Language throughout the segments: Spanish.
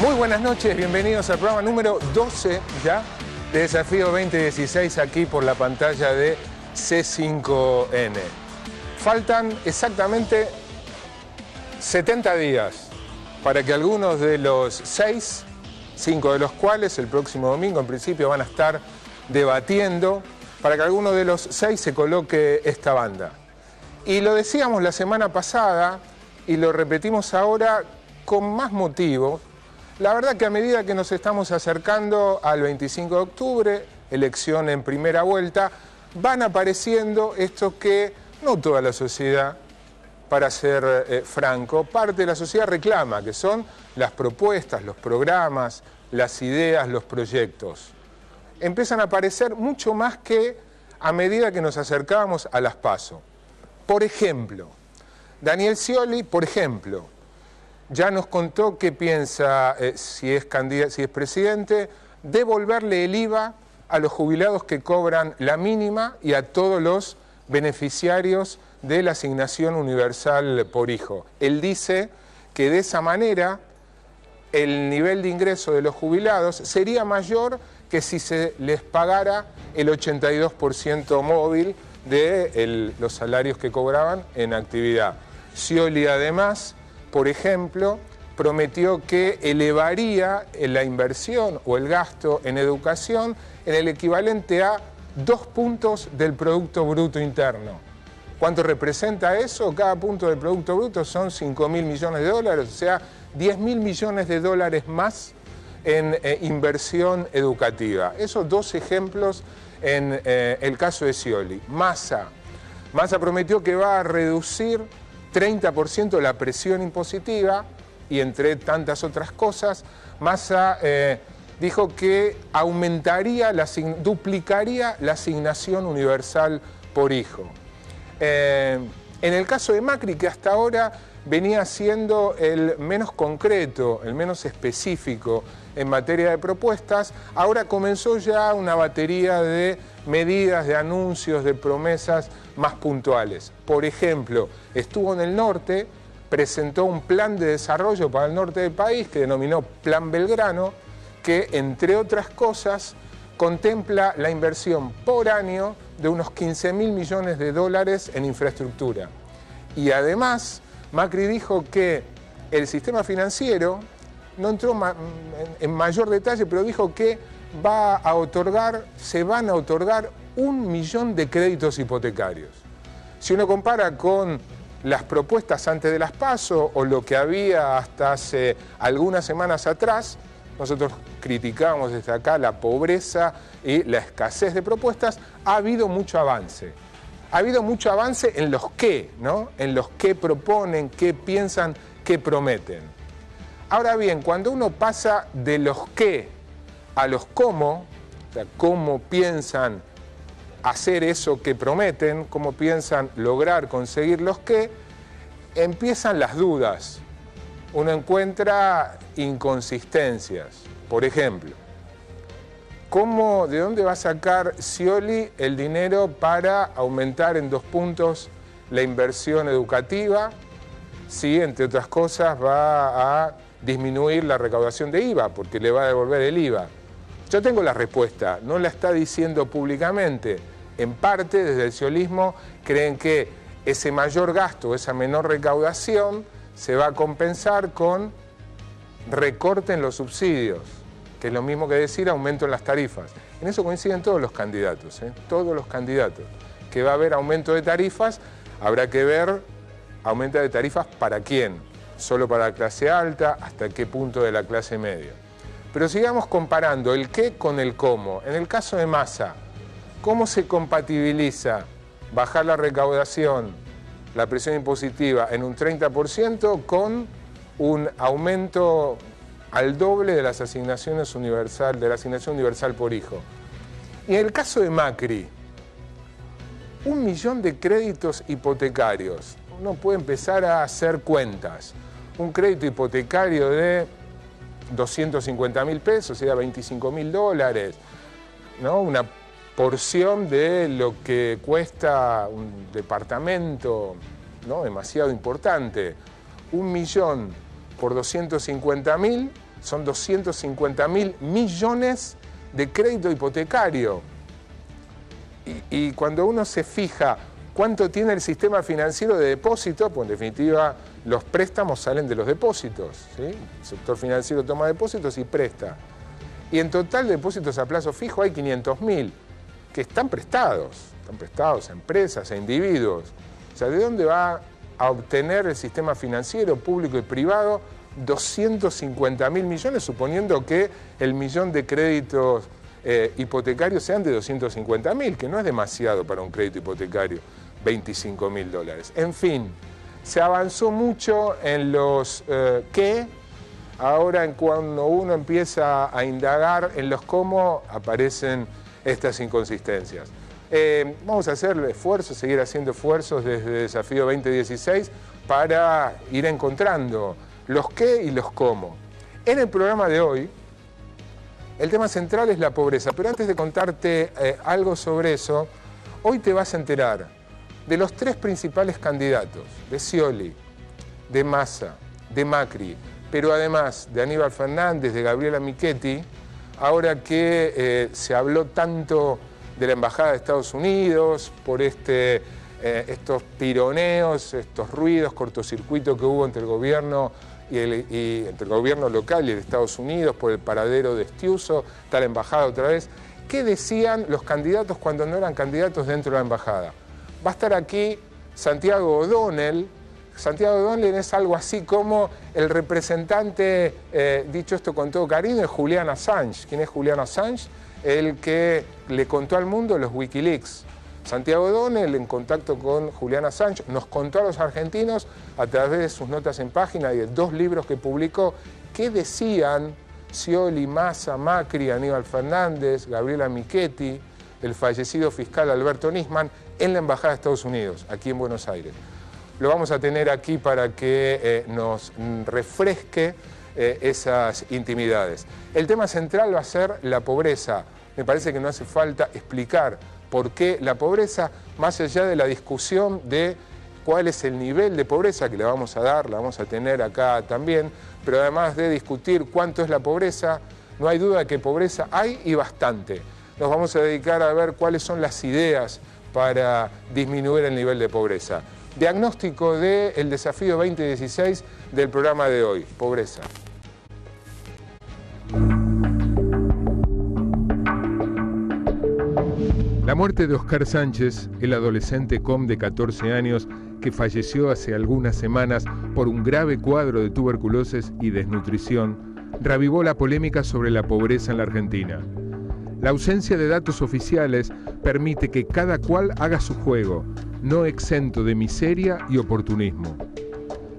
Muy buenas noches, bienvenidos al programa número 12 ya de Desafío 2016 aquí por la pantalla de C5N. Faltan exactamente 70 días para que algunos de los 6, 5 de los cuales el próximo domingo en principio van a estar debatiendo, para que alguno de los 6 se coloque esta banda. Y lo decíamos la semana pasada y lo repetimos ahora con más motivo. La verdad que a medida que nos estamos acercando al 25 de octubre, elección en primera vuelta, van apareciendo estos que no toda la sociedad, para ser franco, parte de la sociedad reclama, que son las propuestas, los programas, las ideas, los proyectos. Empiezan a aparecer mucho más que a medida que nos acercábamos a las PASO. Por ejemplo, Daniel Scioli, ya nos contó qué piensa, si es presidente, devolverle el IVA a los jubilados que cobran la mínima y a todos los beneficiarios de la asignación universal por hijo. Él dice que de esa manera el nivel de ingreso de los jubilados sería mayor que si se les pagara el 82% móvil de los salarios que cobraban en actividad. Scioli además, por ejemplo, prometió que elevaría la inversión o el gasto en educación en el equivalente a 2 puntos del Producto Bruto Interno. ¿Cuánto representa eso? Cada punto del Producto Bruto son 5.000 millones de dólares, o sea, 10.000 millones de dólares más en inversión educativa. Esos 2 ejemplos en el caso de Scioli. Massa prometió que va a reducir 30% la presión impositiva y entre tantas otras cosas, Massa dijo que duplicaría la asignación universal por hijo. En el caso de Macri, que hasta ahora venía siendo el menos concreto, el menos específico en materia de propuestas, ahora comenzó ya una batería de medidas, de anuncios, de promesas más puntuales. Por ejemplo, estuvo en el norte, presentó un plan de desarrollo para el norte del país que denominó Plan Belgrano, que entre otras cosas contempla la inversión por año de unos 15.000 millones de dólares en infraestructura. Y además, Macri dijo que el sistema financiero, no entró en mayor detalle, pero dijo que se van a otorgar 1 millón de créditos hipotecarios. Si uno compara con las propuestas antes de las PASO o lo que había hasta hace algunas semanas atrás, nosotros criticábamos desde acá la pobreza y la escasez de propuestas, ha habido mucho avance. Ha habido mucho avance en los qué, ¿no? En los qué proponen, qué piensan, qué prometen. Ahora bien, cuando uno pasa de los qué a los cómo, o sea, cómo piensan hacer eso que prometen, cómo piensan lograr conseguir los qué, empiezan las dudas. Uno encuentra inconsistencias. Por ejemplo, ¿de dónde va a sacar Scioli el dinero para aumentar en 2 puntos la inversión educativa? Si, entre otras cosas, va a disminuir la recaudación de IVA, porque le va a devolver el IVA. Yo tengo la respuesta, no la está diciendo públicamente. En parte, desde el sciolismo, creen que ese mayor gasto, esa menor recaudación, se va a compensar con recorte en los subsidios, que es lo mismo que decir aumento en las tarifas. En eso coinciden todos los candidatos, todos los candidatos. Que va a haber aumento de tarifas, habrá que ver aumento de tarifas para quién, solo para la clase alta, hasta qué punto de la clase media. Pero sigamos comparando el qué con el cómo. En el caso de Massa, ¿cómo se compatibiliza bajar la recaudación, la presión impositiva en un 30% con un aumento al doble de las asignaciones de la asignación universal por hijo? Y en el caso de Macri, 1 millón de créditos hipotecarios. Uno puede empezar a hacer cuentas. Un crédito hipotecario de 250.000 pesos, sería 25.000 dólares, ¿no? Una porción de lo que cuesta un departamento, ¿no? Demasiado importante. 1 millón por 250.000 son 250.000 millones de crédito hipotecario. Y cuando uno se fija cuánto tiene el sistema financiero de depósito, pues en definitiva los préstamos salen de los depósitos, ¿sí? El sector financiero toma depósitos y presta. Y en total de depósitos a plazo fijo hay 500.000 que están prestados a empresas, a individuos. O sea, ¿de dónde va a obtener el sistema financiero público y privado 250.000 millones, suponiendo que el millón de créditos hipotecarios sean de 250.000, que no es demasiado para un crédito hipotecario, $25.000. En fin, se avanzó mucho en los qué. Ahora, cuando uno empieza a indagar en los cómo, aparecen estas inconsistencias. Vamos a hacer esfuerzos, seguir haciendo esfuerzos desde Desafío 2016 para ir encontrando los qué y los cómo. En el programa de hoy, el tema central es la pobreza, pero antes de contarte algo sobre eso, hoy te vas a enterar de los tres principales candidatos, de Scioli, de Massa, de Macri, pero además de Aníbal Fernández, de Gabriela Michetti, ahora que se habló tanto de la Embajada de Estados Unidos, por estos tironeos, estos ruidos, cortocircuito que hubo entre el gobierno entre el gobierno local y el de Estados Unidos por el paradero de Estiuso, está la embajada otra vez. ¿Qué decían los candidatos cuando no eran candidatos dentro de la embajada? Va a estar aquí Santiago O'Donnell. Santiago O'Donnell es algo así como el representante, dicho esto con todo cariño, de Julian Assange. ¿Quién es Julian Assange? El que le contó al mundo los Wikileaks. Santiago O'Donnell, en contacto con Julian Assange, nos contó a los argentinos, a través de sus notas en página y de 2 libros que publicó, qué decían Scioli, Massa, Macri, Aníbal Fernández, Gabriela Michetti, el fallecido fiscal Alberto Nisman, en la Embajada de Estados Unidos, aquí en Buenos Aires. Lo vamos a tener aquí para que nos refresque esas intimidades. El tema central va a ser la pobreza. Me parece que no hace falta explicar por qué la pobreza, más allá de la discusión de cuál es el nivel de pobreza, que le vamos a dar, la vamos a tener acá también, pero además de discutir cuánto es la pobreza, no hay duda de que pobreza hay y bastante. Nos vamos a dedicar a ver cuáles son las ideas para disminuir el nivel de pobreza. Diagnóstico del Desafío 2016 del programa de hoy, pobreza. La muerte de Oscar Sánchez, el adolescente com de 14 años que falleció hace algunas semanas por un grave cuadro de tuberculosis y desnutrición, reavivó la polémica sobre la pobreza en la Argentina. La ausencia de datos oficiales permite que cada cual haga su juego, no exento de miseria y oportunismo.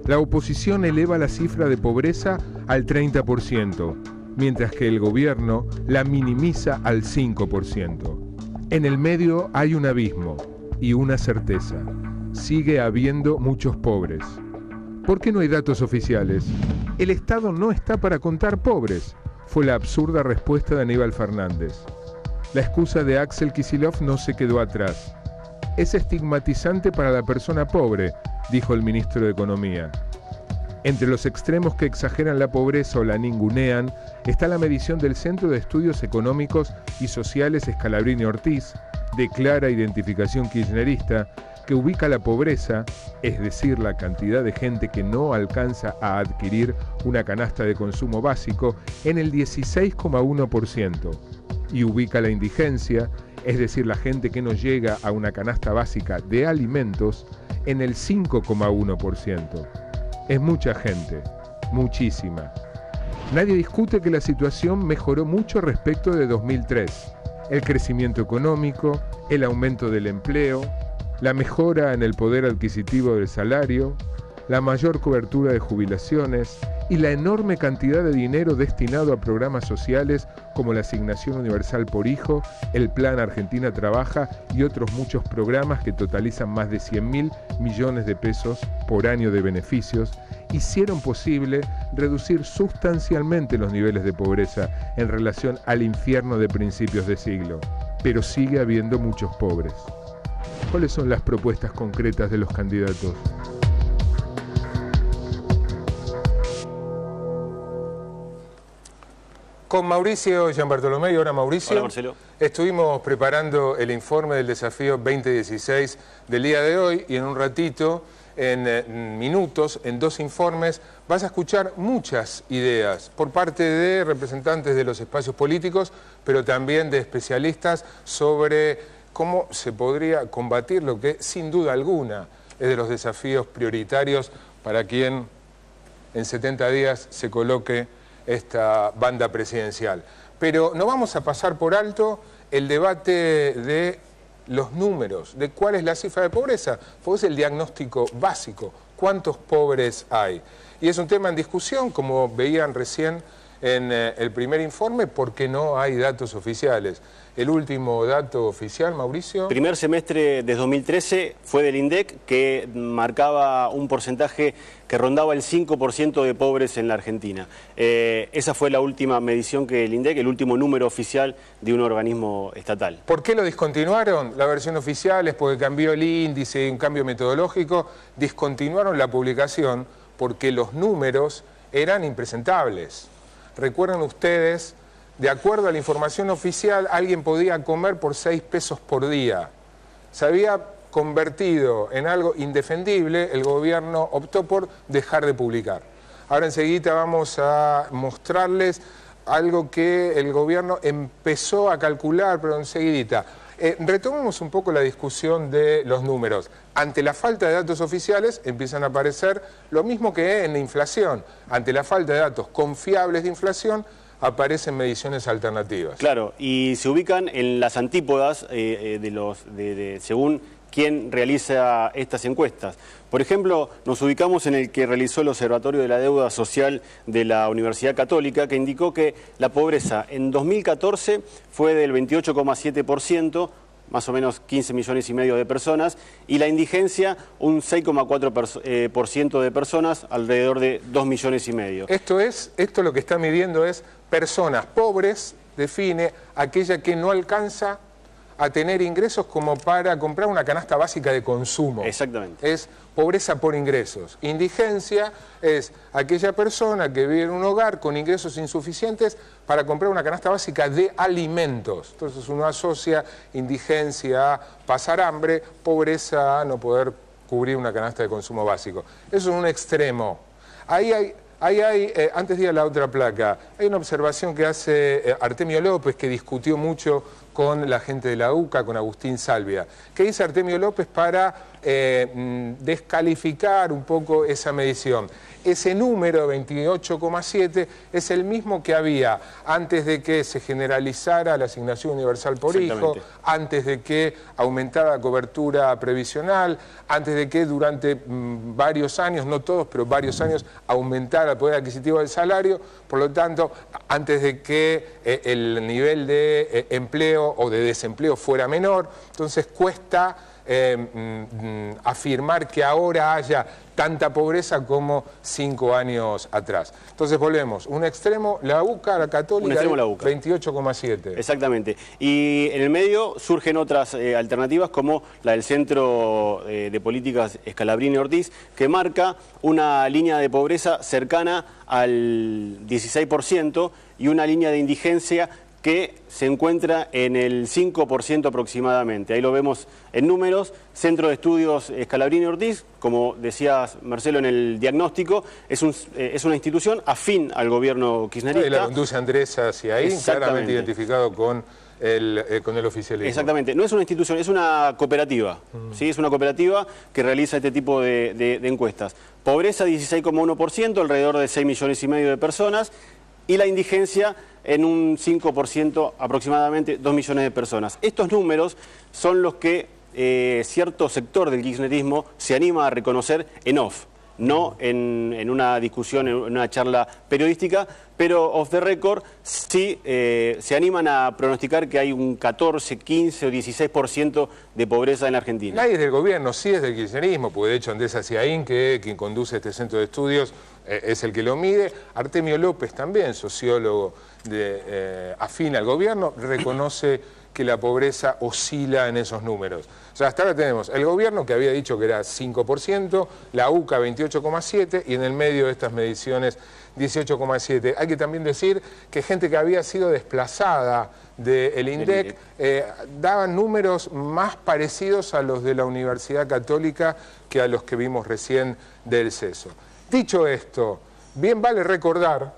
La oposición eleva la cifra de pobreza al 30%, mientras que el gobierno la minimiza al 5%. En el medio hay un abismo y una certeza. Sigue habiendo muchos pobres. ¿Por qué no hay datos oficiales? El Estado no está para contar pobres, fue la absurda respuesta de Aníbal Fernández. La excusa de Axel Kicillof no se quedó atrás. Es estigmatizante para la persona pobre, dijo el ministro de Economía. Entre los extremos que exageran la pobreza o la ningunean está la medición del Centro de Estudios Económicos y Sociales Scalabrini Ortiz, de clara identificación kirchnerista, que ubica la pobreza, es decir, la cantidad de gente que no alcanza a adquirir una canasta de consumo básico, en el 16,1%, y ubica la indigencia, es decir, la gente que no llega a una canasta básica de alimentos, en el 5,1%. Es mucha gente, muchísima. Nadie discute que la situación mejoró mucho respecto de 2003. El crecimiento económico, el aumento del empleo, la mejora en el poder adquisitivo del salario, la mayor cobertura de jubilaciones y la enorme cantidad de dinero destinado a programas sociales como la Asignación Universal por Hijo, el Plan Argentina Trabaja y otros muchos programas que totalizan más de 100.000 millones de pesos por año de beneficios, hicieron posible reducir sustancialmente los niveles de pobreza en relación al infierno de principios de siglo. Pero sigue habiendo muchos pobres. ¿Cuáles son las propuestas concretas de los candidatos? Con Mauricio Gianbartolomei. Hola, Mauricio. Hola, Marcelo. Estuvimos preparando el informe del desafío 2016 del día de hoy y en un ratito, en minutos, en 2 informes, vas a escuchar muchas ideas por parte de representantes de los espacios políticos, pero también de especialistas sobre cómo se podría combatir lo que, sin duda alguna, es de los desafíos prioritarios para quien en 70 días se coloque esta banda presidencial. Pero no vamos a pasar por alto el debate de los números, de cuál es la cifra de pobreza, porque es el diagnóstico básico, cuántos pobres hay. Y es un tema en discusión, como veían recién en el primer informe, porque no hay datos oficiales. El último dato oficial, Mauricio. Primer semestre de 2013 fue del INDEC, que marcaba un porcentaje que rondaba el 5% de pobres en la Argentina. Esa fue la última medición que el INDEC, el último número oficial de un organismo estatal. ¿Por qué lo discontinuaron? La versión oficial es porque cambió el índice y un cambio metodológico. Discontinuaron la publicación porque los números eran impresentables. Recuerden ustedes, de acuerdo a la información oficial, alguien podía comer por 6 pesos por día. Se había convertido en algo indefendible, el gobierno optó por dejar de publicar. Ahora enseguida vamos a mostrarles algo que el gobierno empezó a calcular, pero enseguidita. Retomemos un poco la discusión de los números. Ante la falta de datos oficiales empiezan a aparecer lo mismo que en la inflación. Ante la falta de datos confiables de inflación aparecen mediciones alternativas. Claro, y se ubican en las antípodas según quién realiza estas encuestas. Por ejemplo, nos ubicamos en el que realizó el Observatorio de la Deuda Social de la Universidad Católica, que indicó que la pobreza en 2014 fue del 28,7%, más o menos 15 millones y medio de personas, y la indigencia un 6,4% de personas, alrededor de 2 millones y medio. Esto lo que está midiendo es personas pobres, define aquella que no alcanza a tener ingresos como para comprar una canasta básica de consumo. Exactamente. Es pobreza por ingresos. Indigencia es aquella persona que vive en un hogar con ingresos insuficientes para comprar una canasta básica de alimentos. Entonces uno asocia indigencia a pasar hambre, pobreza a no poder cubrir una canasta de consumo básico. Eso es un extremo. Ahí hay, antes de ir a la otra placa, hay una observación que hace Artemio López, que discutió mucho con la gente de la UCA, con Agustín Salvia. ¿Qué dice Artemio López para descalificar un poco esa medición? Ese número, 28,7, es el mismo que había antes de que se generalizara la asignación universal por hijo, antes de que aumentara la cobertura previsional, antes de que durante varios años, no todos, pero varios años, aumentara el poder adquisitivo del salario. Por lo tanto, antes de que el nivel de empleo o de desempleo fuera menor. Entonces cuesta afirmar que ahora haya tanta pobreza como 5 años atrás. Entonces volvemos, un extremo, la UCA, la Católica, 28,7. Exactamente. Y en el medio surgen otras alternativas, como la del Centro de Políticas Scalabrini Ortiz, que marca una línea de pobreza cercana al 16% y una línea de indigencia que se encuentra en el 5% aproximadamente. Ahí lo vemos en números. Centro de Estudios Scalabrini Ortiz, como decías, Marcelo, en el diagnóstico, es una institución afín al gobierno kirchnerista. Y la conduce Andrés hacia ahí, claramente identificado con el oficialismo. Exactamente. No es una institución, es una cooperativa. ¿Sí? Es una cooperativa que realiza este tipo de encuestas. Pobreza 16,1%, alrededor de 6 millones y medio de personas. Y la indigencia en un 5% aproximadamente, 2 millones de personas. Estos números son los que cierto sector del kirchnerismo se anima a reconocer en off, no en una discusión, en una charla periodística, pero off the record sí se animan a pronosticar que hay un 14, 15 o 16% de pobreza en la Argentina. Nadie es del gobierno, sí es del kirchnerismo, porque de hecho Andrés Aciaín, quien conduce este centro de estudios, es el que lo mide. Artemio López también, sociólogo afín al gobierno, reconoce que la pobreza oscila en esos números. O sea, hasta ahora tenemos el gobierno que había dicho que era 5%, la UCA 28,7% y en el medio de estas mediciones 18,7%. Hay que también decir que gente que había sido desplazada del INDEC daban números más parecidos a los de la Universidad Católica que a los que vimos recién del CESO. Dicho esto, bien vale recordar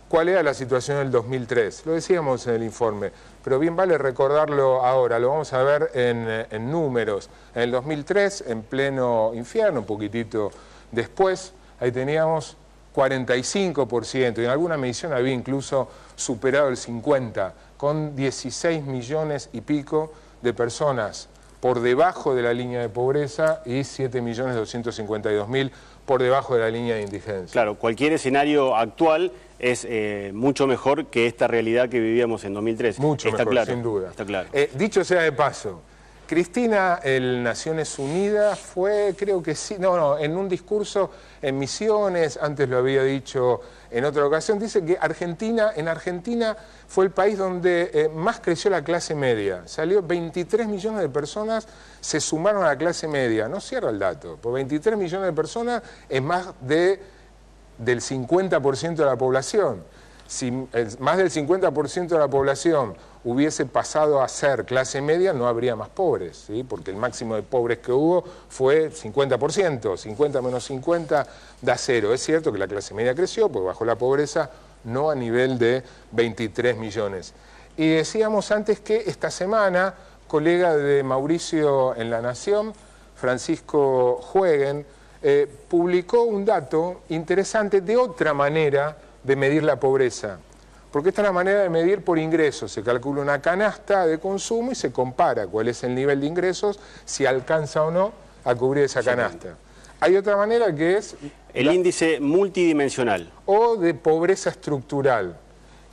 cuál era la situación del 2003. Lo decíamos en el informe, pero bien vale recordarlo ahora. Lo vamos a ver en números. En el 2003, en pleno infierno, un poquitito después, ahí teníamos 45%, y en alguna medición había incluso superado el 50%, con 16 millones y pico de personas por debajo de la línea de pobreza y 7.252.000 por debajo de la línea de indigencia. Claro, cualquier escenario actual es mucho mejor que esta realidad que vivíamos en 2003. Mucho mejor, claro, sin duda. Está claro. Dicho sea de paso, Cristina, en Naciones Unidas, fue, creo que sí, en un discurso en Misiones, antes lo había dicho en otra ocasión, dice que en Argentina fue el país donde más creció la clase media. Salió 23 millones de personas, se sumaron a la clase media. No cierra el dato, por 23 millones de personas es más del 50% de la población. Si más del 50% de la población hubiese pasado a ser clase media, no habría más pobres, ¿sí? Porque el máximo de pobres que hubo fue 50%, 50 menos 50 da 0. Es cierto que la clase media creció, porque bajó la pobreza, no a nivel de 23 millones. Y decíamos antes que esta semana, colega de Mauricio en La Nación, Francisco Jueguen, publicó un dato interesante de otra manera de medir la pobreza, porque esta es la manera de medir por ingresos. Se calcula una canasta de consumo y se compara cuál es el nivel de ingresos, si alcanza o no a cubrir esa canasta. Hay otra manera que es el índice multidimensional o de pobreza estructural,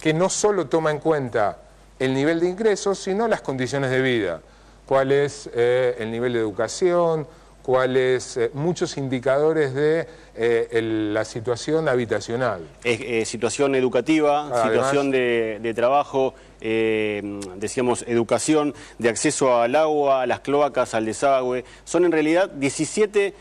que no solo toma en cuenta el nivel de ingresos, sino las condiciones de vida. Cuál es el nivel de educación, cuáles muchos indicadores de la situación habitacional. Situación educativa, situación de trabajo, decíamos educación, de acceso al agua, a las cloacas, al desagüe. Son en realidad 17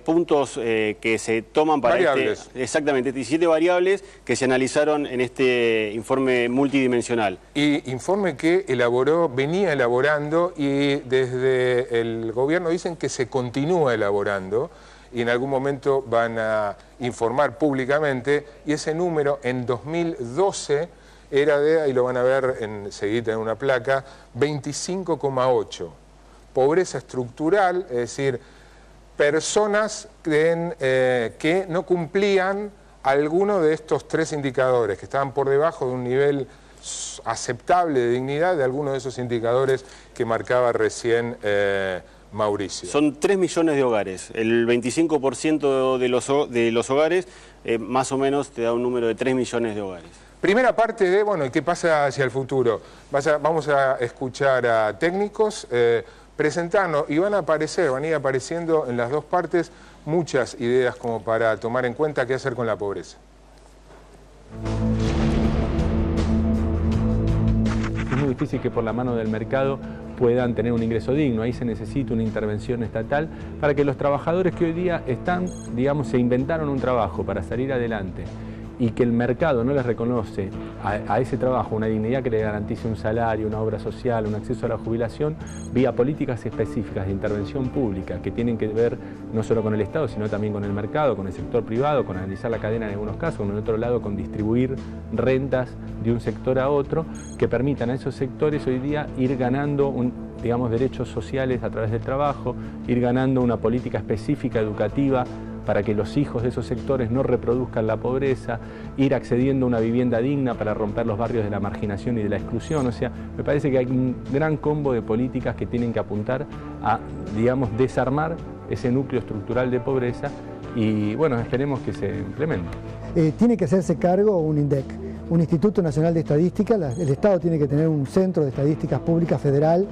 puntos que se toman para variables. Exactamente, 17 variables que se analizaron en este informe multidimensional. Y informe que venía elaborando y desde el gobierno dicen que se continúa elaborando y en algún momento van a informar públicamente, y ese número en 2012 era de, ahí lo van a ver enseguida en una placa, 25,8. Pobreza estructural, es decir, personas que no cumplían alguno de estos tres indicadores, que estaban por debajo de un nivel aceptable de dignidad de alguno de esos indicadores que marcaba recién Mauricio. Son 3 millones de hogares. El 25% de los hogares más o menos te da un número de 3 millones de hogares. Primera parte de, bueno, ¿qué pasa hacia el futuro? Vamos a escuchar a técnicos presentarnos y van a ir apareciendo en las dos partes muchas ideas como para tomar en cuenta qué hacer con la pobreza. Es muy difícil que por la mano del mercado puedan tener un ingreso digno. Ahí se necesita una intervención estatal para que los trabajadores que hoy día están, digamos, se inventaron un trabajo para salir adelante y que el mercado no les reconoce a ese trabajo una dignidad que le garantice un salario, una obra social, un acceso a la jubilación, vía políticas específicas de intervención pública que tienen que ver no solo con el Estado, sino también con el mercado, con el sector privado, con analizar la cadena en algunos casos, con el otro lado con distribuir rentas de un sector a otro, que permitan a esos sectores hoy día ir ganando digamos, derechos sociales a través del trabajo, ir ganando una política específica educativa para que los hijos de esos sectores no reproduzcan la pobreza, ir accediendo a una vivienda digna para romper los barrios de la marginación y de la exclusión. O sea, me parece que hay un gran combo de políticas que tienen que apuntar a, digamos, desarmar ese núcleo estructural de pobreza y, bueno, esperemos que se implemente. Tiene que hacerse cargo un INDEC, un Instituto Nacional de Estadística. El Estado tiene que tener un centro de estadísticas públicas federal.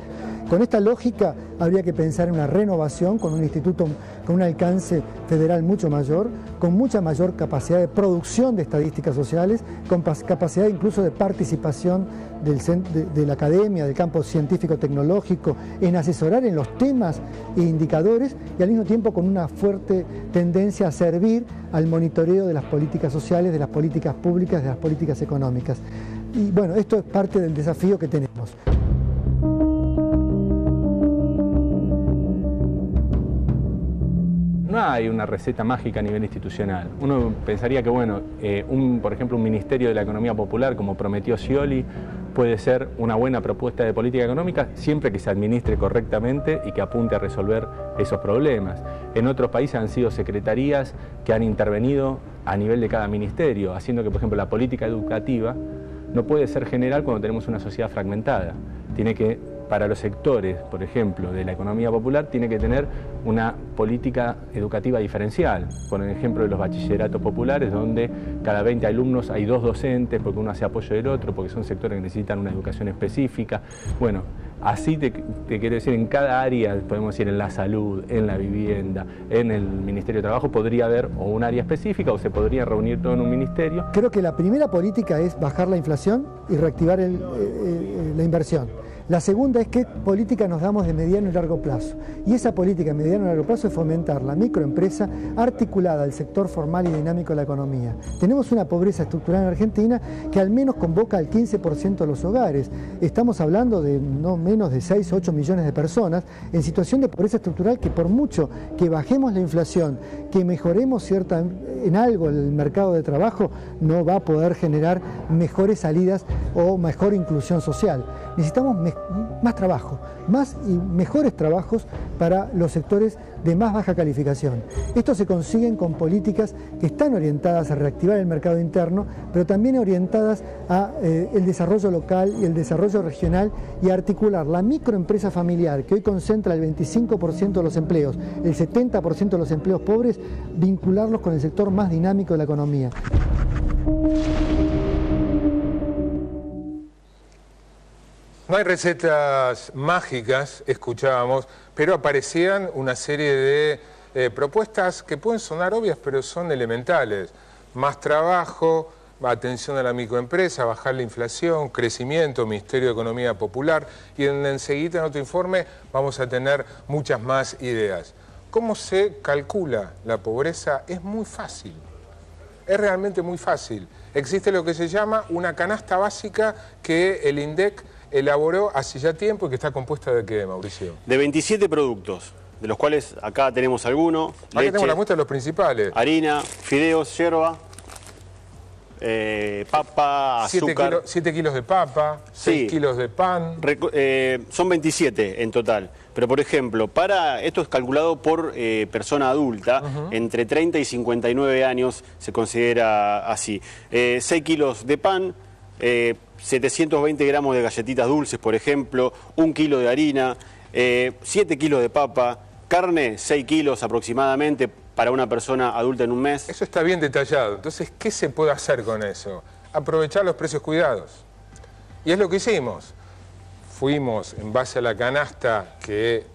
Con esta lógica habría que pensar en una renovación con un instituto con un alcance federal mucho mayor, con mucha mayor capacidad de producción de estadísticas sociales, con capacidad incluso de participación de la academia, del campo científico-tecnológico, en asesorar en los temas e indicadores, y al mismo tiempo con una fuerte tendencia a servir al monitoreo de las políticas sociales, de las políticas públicas, de las políticas económicas. Y bueno, esto es parte del desafío que tenemos. No hay una receta mágica a nivel institucional. Uno pensaría que, bueno, por ejemplo, un Ministerio de la Economía Popular, como prometió Scioli, puede ser una buena propuesta de política económica siempre que se administre correctamente y que apunte a resolver esos problemas. En otros países han sido secretarías que han intervenido a nivel de cada ministerio, haciendo que, por ejemplo, la política educativa no puede ser general cuando tenemos una sociedad fragmentada. Tiene que, para los sectores, por ejemplo, de la economía popular, tiene que tener una política educativa diferencial. Con el ejemplo de los bachilleratos populares, donde cada 20 alumnos hay 2 docentes, porque uno hace apoyo del otro, porque son sectores que necesitan una educación específica. Bueno, así te quiero decir, en cada área, podemos decir en la salud, en la vivienda, en el Ministerio de Trabajo, podría haber o un área específica o se podría reunir todo en un ministerio. Creo que la primera política es bajar la inflación y reactivar la inversión. La segunda es qué política nos damos de mediano y largo plazo. Y esa política de mediano y largo plazo es fomentar la microempresa articulada al sector formal y dinámico de la economía. Tenemos una pobreza estructural en Argentina que al menos convoca al 15% de los hogares. Estamos hablando de no menos de 6 o 8 millones de personas en situación de pobreza estructural, que por mucho que bajemos la inflación, que mejoremos en algo el mercado de trabajo, no va a poder generar mejores salidas o mejor inclusión social. Necesitamos más trabajo, más y mejores trabajos para los sectores de más baja calificación. Esto se consiguen con políticas que están orientadas a reactivar el mercado interno, pero también orientadas a el desarrollo local y el desarrollo regional, y a articular la microempresa familiar, que hoy concentra el 25% de los empleos, el 70% de los empleos pobres, vincularlos con el sector más dinámico de la economía. No hay recetas mágicas, escuchábamos, pero aparecían una serie de propuestas que pueden sonar obvias, pero son elementales. Más trabajo, atención a la microempresa, bajar la inflación, crecimiento, Ministerio de Economía Popular, y enseguida en otro informe vamos a tener muchas más ideas. ¿Cómo se calcula la pobreza? Es muy fácil, es realmente muy fácil. Existe lo que se llama una canasta básica que el INDEC elaboró hace ya tiempo y que está compuesta ¿de qué, Mauricio? De 27 productos, de los cuales acá tenemos algunos. Acá tenemos la muestra de los principales. Harina, fideos, yerba, papa, azúcar. 7 kilos de papa, 6 kilos de pan. Son 27 en total. Pero, por ejemplo, esto es calculado por persona adulta, entre 30 y 59 años se considera así. 6 kilos de pan, 720 gramos de galletitas dulces, por ejemplo, 1 kilo de harina, 7 kilos de papa, carne, 6 kilos aproximadamente para una persona adulta en un mes. Eso está bien detallado. Entonces, ¿qué se puede hacer con eso? Aprovechar los precios cuidados. Y es lo que hicimos. Fuimos en base a la canasta que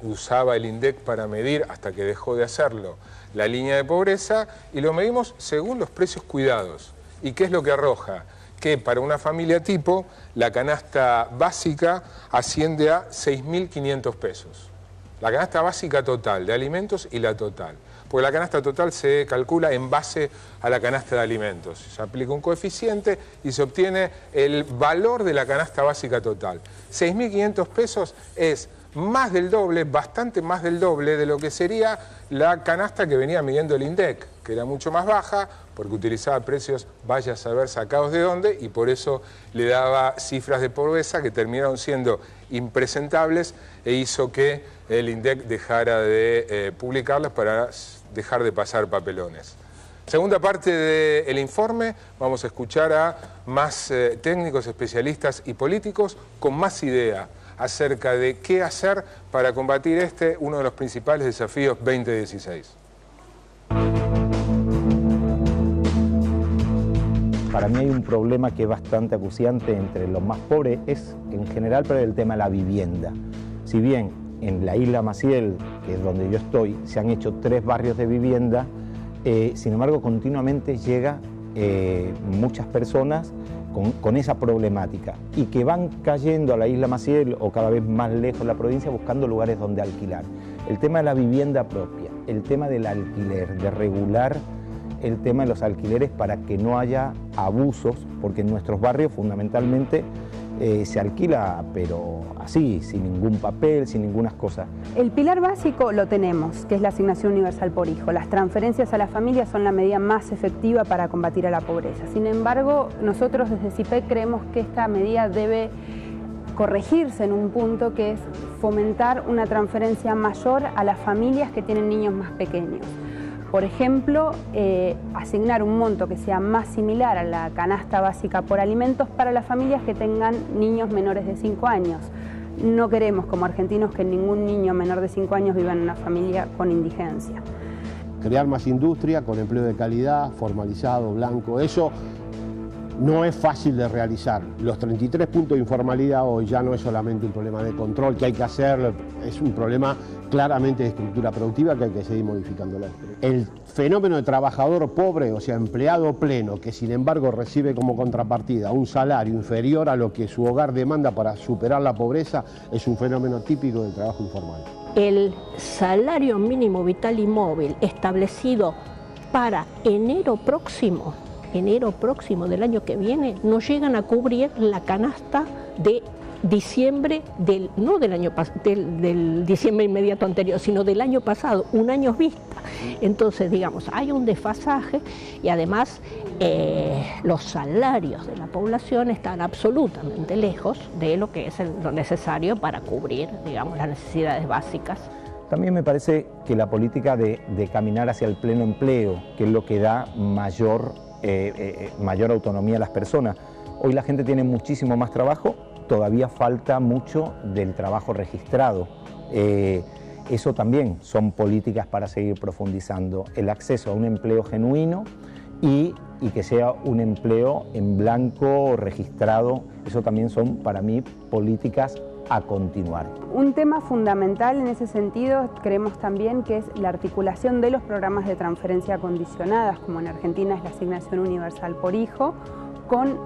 usaba el INDEC para medir, hasta que dejó de hacerlo, la línea de pobreza, y lo medimos según los precios cuidados. ¿Y qué es lo que arroja? Que para una familia tipo, la canasta básica asciende a 6.500 pesos. La canasta básica total de alimentos y la total. Porque la canasta total se calcula en base a la canasta de alimentos. Se aplica un coeficiente y se obtiene el valor de la canasta básica total. 6.500 pesos es más del doble, bastante más del doble de lo que sería la canasta que venía midiendo el INDEC, que era mucho más baja, porque utilizaba precios, vaya a saber sacados de dónde, y por eso le daba cifras de pobreza que terminaron siendo impresentables e hizo que el INDEC dejara de publicarlas para dejar de pasar papelones. Segunda parte del informe, vamos a escuchar a más técnicos, especialistas y políticos con más idea acerca de qué hacer para combatir uno de los principales desafíos 2016. Para mí hay un problema que es bastante acuciante entre los más pobres, es en general, pero el tema de la vivienda. Si bien en la isla Maciel, que es donde yo estoy, se han hecho 3 barrios de vivienda, sin embargo continuamente llega muchas personas con esa problemática y que van cayendo a la isla Maciel o cada vez más lejos de la provincia buscando lugares donde alquilar. El tema de la vivienda propia, el tema del alquiler, de regular el tema de los alquileres para que no haya abusos, porque en nuestros barrios fundamentalmente se alquila, pero así, sin ningún papel, sin ninguna cosa. El pilar básico lo tenemos, que es la asignación universal por hijo. Las transferencias a las familias son la medida más efectiva para combatir a la pobreza. Sin embargo, nosotros desde CIPEC creemos que esta medida debe corregirse en un punto, que es fomentar una transferencia mayor a las familias que tienen niños más pequeños. Por ejemplo, asignar un monto que sea más similar a la canasta básica por alimentos para las familias que tengan niños menores de 5 años. No queremos, como argentinos, que ningún niño menor de 5 años viva en una familia con indigencia. Crear más industria con empleo de calidad, formalizado, blanco, eso no es fácil de realizar. Los 33 puntos de informalidad hoy ya no es solamente un problema de control que hay que hacer, es un problema claramente de estructura productiva que hay que seguir modificándolo. El fenómeno de trabajador pobre, o sea, empleado pleno, que sin embargo recibe como contrapartida un salario inferior a lo que su hogar demanda para superar la pobreza, es un fenómeno típico del trabajo informal. El salario mínimo vital y móvil establecido para enero próximo del año que viene, no llegan a cubrir la canasta de diciembre no del año del diciembre inmediato anterior, sino del año pasado, un año vista. Entonces, digamos, hay un desfasaje y además los salarios de la población están absolutamente lejos de lo que es lo necesario para cubrir, digamos, las necesidades básicas. También me parece que la política de caminar hacia el pleno empleo, que es lo que da mayor autonomía a las personas. Hoy la gente tiene muchísimo más trabajo, todavía falta mucho del trabajo registrado. Eso también son políticas para seguir profundizando. El acceso a un empleo genuino y que sea un empleo en blanco registrado, eso también son para mí políticas a continuar. Un tema fundamental en ese sentido creemos también que es la articulación de los programas de transferencia condicionadas, como en Argentina es la asignación universal por hijo, con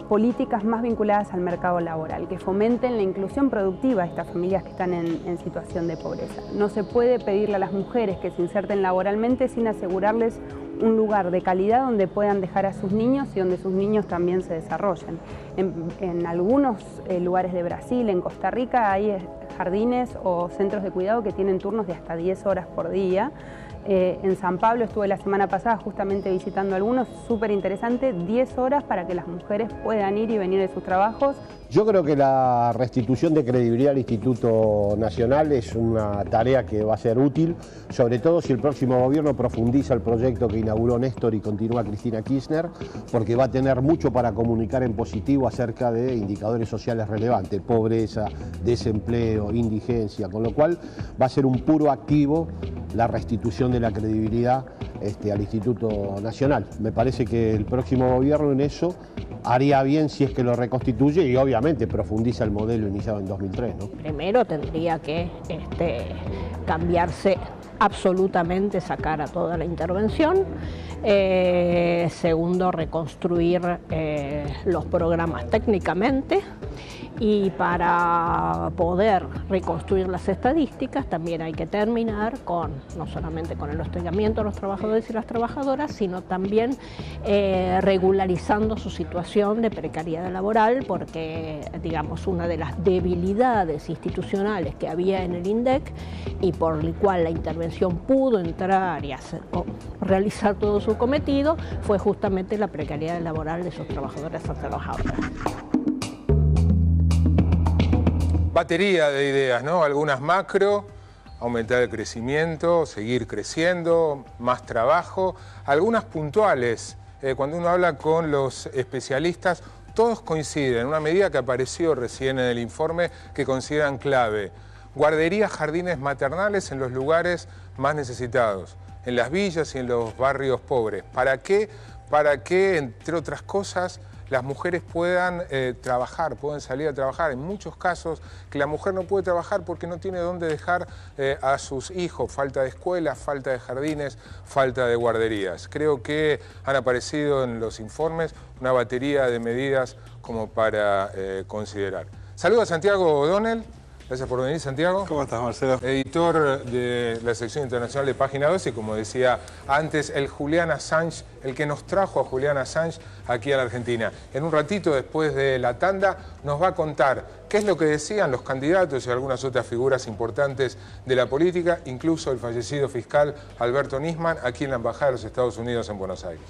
políticas más vinculadas al mercado laboral, que fomenten la inclusión productiva de estas familias que están en situación de pobreza. No se puede pedirle a las mujeres que se inserten laboralmente sin asegurarles un lugar de calidad donde puedan dejar a sus niños y donde sus niños también se desarrollen. En algunos lugares de Brasil, en Costa Rica, hay jardines o centros de cuidado que tienen turnos de hasta 10 horas por día. En San Pablo estuve la semana pasada justamente visitando algunos, súper interesante, 10 horas para que las mujeres puedan ir y venir de sus trabajos. Yo creo que la restitución de credibilidad al Instituto Nacional es una tarea que va a ser útil, sobre todo si el próximo gobierno profundiza el proyecto que inauguró Néstor y continúa Cristina Kirchner, porque va a tener mucho para comunicar en positivo acerca de indicadores sociales relevantes, pobreza, desempleo, indigencia, con lo cual va a ser un puro activo la restitución de la credibilidad al Instituto Nacional. Me parece que el próximo gobierno en eso haría bien si es que lo reconstituye y obviamente profundiza el modelo iniciado en 2003, ¿no? Primero tendría que cambiarse absolutamente, sacar a toda la intervención. Segundo, reconstruir los programas técnicamente. Y para poder reconstruir las estadísticas también hay que terminar no solamente con el hostigamiento a los trabajadores y las trabajadoras, sino también regularizando su situación de precariedad laboral, porque, digamos, una de las debilidades institucionales que había en el INDEC y por el cual la intervención pudo entrar y realizar todo su cometido fue justamente la precariedad laboral de sus trabajadores y trabajadoras. Batería de ideas, ¿no? Algunas macro, aumentar el crecimiento, seguir creciendo, más trabajo. Algunas puntuales, cuando uno habla con los especialistas, todos coinciden en una medida que apareció recién en el informe que consideran clave. Guarderías, jardines maternales en los lugares más necesitados, en las villas y en los barrios pobres. ¿Para qué? Para que, entre otras cosas, las mujeres puedan trabajar, puedan salir a trabajar. En muchos casos que la mujer no puede trabajar porque no tiene dónde dejar a sus hijos, falta de escuelas, falta de jardines, falta de guarderías. Creo que han aparecido en los informes una batería de medidas como para considerar. Saludos a Santiago O'Donnell. Gracias por venir, Santiago. ¿Cómo estás, Marcelo? Editor de la sección internacional de Página 12 y, como decía antes, el Julian Assange, el que nos trajo a Julian Assange aquí a la Argentina. En un ratito, después de la tanda, nos va a contar qué es lo que decían los candidatos y algunas otras figuras importantes de la política, incluso el fallecido fiscal Alberto Nisman, aquí en la Embajada de los Estados Unidos en Buenos Aires.